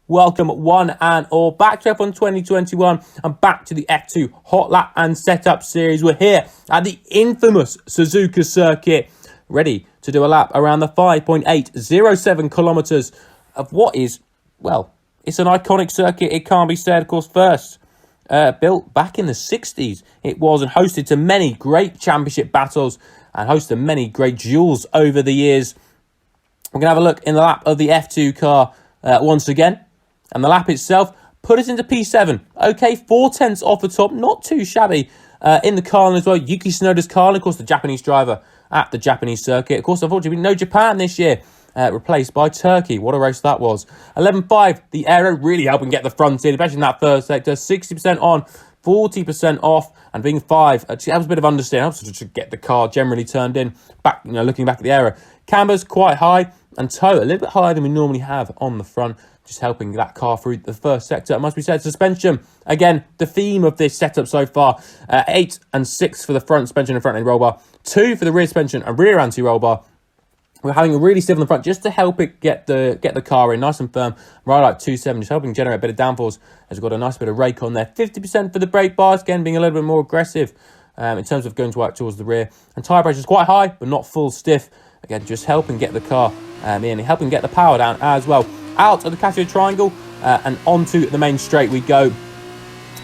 Welcome one and all back to F1 2021 and back to the F2 Hotlap and Setup series. We're here at the infamous Suzuka Circuit, ready to do a lap around the 5.807 kilometres of what is, well, it's an iconic circuit, it can't be said, of course. First built back in the 60s, it was, and hosted to many great championship battles and hosted many great duels over the years. We're going to have a look in the lap of the F2 car once again. And the lap itself put us into P7. Okay, 4/10 off the top, not too shabby. In the Carlin as well, Yuki Tsunoda's Carlin, of course, the Japanese driver at the Japanese circuit. Of course, unfortunately, no Japan this year, replaced by Turkey. What a race that was. 11.5, the aero really helping get the front in, especially in that first sector. 60% on, 40% off, and being 5. That was a bit of understanding. Helps to get the car generally turned in. Back, looking back at the aero. Camber's quite high, and toe a little bit higher than we normally have on the front, just helping that car through the first sector. It must be said, suspension, again, the theme of this setup so far. 8 and 6 for the front suspension and front end roll bar. 2 for the rear suspension and rear anti-roll bar. We're having a really stiff on the front just to help it get the car in nice and firm. Right like 2.7, just helping generate a bit of downforce. Has got a nice bit of rake on there. 50% for the brake bars, again, being a little bit more aggressive in terms of going towards the rear. And tyre pressure is quite high, but not full stiff. Again, just helping get the car in, helping get the power down as well. Out of the Casio triangle and onto the main straight we go.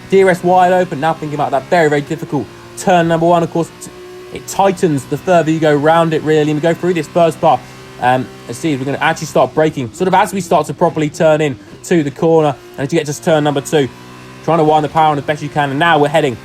DRS wide open. Now thinking about that very, very difficult turn number 1. Of course, it tightens the further you go round it, really. And we go through this first part. Let's see if we're going to actually start braking, sort of as we start to properly turn in to the corner. And as you get to turn number 2, trying to wind the power on as best you can. And now we're heading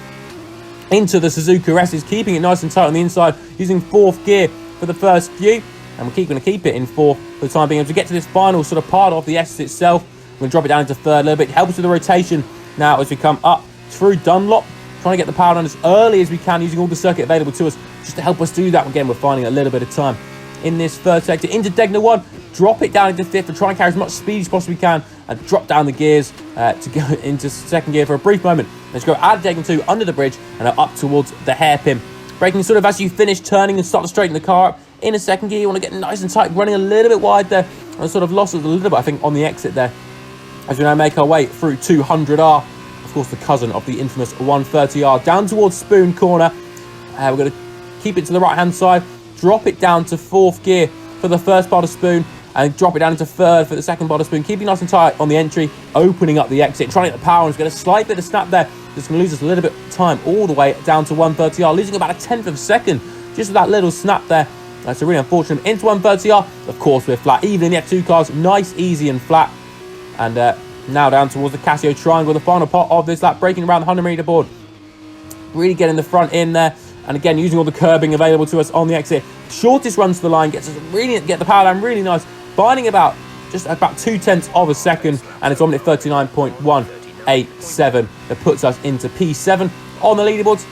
into the Suzuka S's, keeping it nice and tight on the inside, using 4th gear for the first few. And we're going to keep it in 4th for the time being. As we get to this final sort of part of the S itself, we're going to drop it down into 3rd a little bit. It helps with the rotation now as we come up through Dunlop, trying to get the power down as early as we can, using all the circuit available to us just to help us do that. Again, we're finding a little bit of time in this 3rd sector. Into Degner 1, drop it down into 5th and try and carry as much speed as possibly can and drop down the gears to go into 2nd gear for a brief moment. Let's go out of Degner 2 under the bridge and up towards the hairpin. Braking sort of as you finish turning and start to straighten the car up. In a 2nd gear, you want to get nice and tight, running a little bit wide there, and sort of lost us a little bit, I think, on the exit there. As we now make our way through 200R, of course, the cousin of the infamous 130R, down towards Spoon Corner. We're going to keep it to the right-hand side, drop it down to 4th gear for the first part of Spoon, and drop it down into 3rd for the second part of Spoon, keeping nice and tight on the entry, opening up the exit, trying to get the power, and it's got a slight bit of snap there. It's going to lose us a little bit of time all the way down to 130R, losing about 1/10 of a second, just with that little snap there. That's a really unfortunate. Into 130R, of course, we're flat. Even in the F2 cars, nice, easy, and flat. And now down towards the Casio triangle, the final part of this lap, breaking around the 100-meter board. Really getting the front in there. And again, using all the curbing available to us on the exit. Shortest run to the line, gets us really, get the power down really nice. Finding just about 2/10 of a second. And it's on at 39.187. That puts us into P7 on the leaderboards.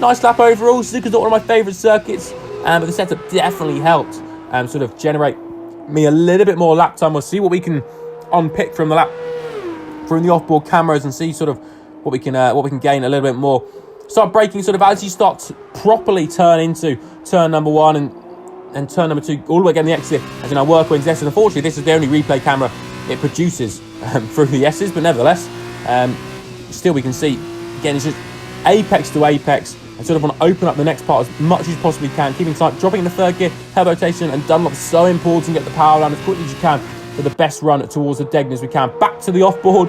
Nice lap overall. Suzuka's not one of my favourite circuits. But the setup definitely helped sort of generate me a little bit more lap time. We'll see what we can unpick from the lap, from the off-board cameras, and see sort of what we can gain a little bit more. Start braking sort of as you start to properly turn into turn number 1 and turn number 2, all the way again the exit. As in our work wins S, and unfortunately this is the only replay camera it produces through the S's, but nevertheless, still we can see again it's just apex to apex. I sort of want to open up the next part as much as you possibly can, keeping tight, dropping in the 3rd gear, head rotation, and Dunlop so important to get the power down as quickly as you can for the best run towards the Degner as we can. Back to the off-board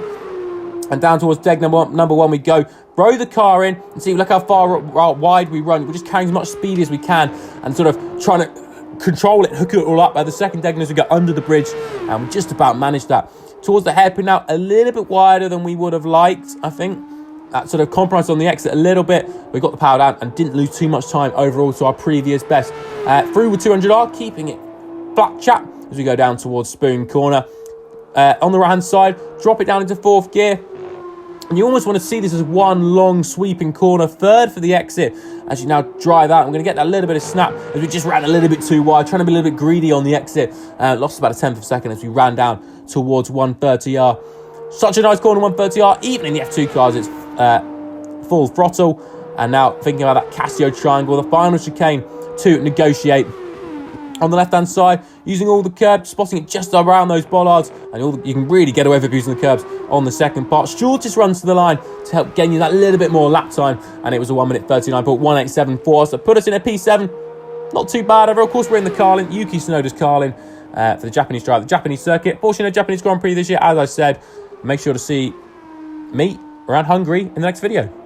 and down towards Degner number 1 we go. Throw the car in and see, look how far wide we run. We're just carrying as much speed as we can and sort of trying to control it, hook it all up. The 2nd Degner as we go under the bridge, and we just about managed that. Towards the hairpin now, a little bit wider than we would have liked, I think. That sort of compromised on the exit a little bit. We got the power down and didn't lose too much time overall to our previous best. Through with 200R, keeping it flat chat as we go down towards Spoon Corner. On the right-hand side, drop it down into 4th gear. And you almost want to see this as one long sweeping corner. 3rd for the exit as you now drive out. I'm going to get that little bit of snap as we just ran a little bit too wide, trying to be a little bit greedy on the exit. Lost about 1/10 of a second as we ran down towards 130R. Such a nice corner, 130R. Even in the F2 cars, it's full throttle. And now thinking about that Casio triangle, the final chicane to negotiate. on the left-hand side, using all the curbs, spotting it just around those bollards, and you can really get away with using the curbs on the second part. Shortest runs to the line to help gain you that little bit more lap time, and it was a 1 minute 39.187 so put us in a P7. Not too bad ever. Of course, we're in the Carlin, Yuki Tsunoda's Carlin, for the Japanese drive, the Japanese circuit. Fortunately, Japanese Grand Prix this year, as I said. Make sure to see me around Hungary in the next video.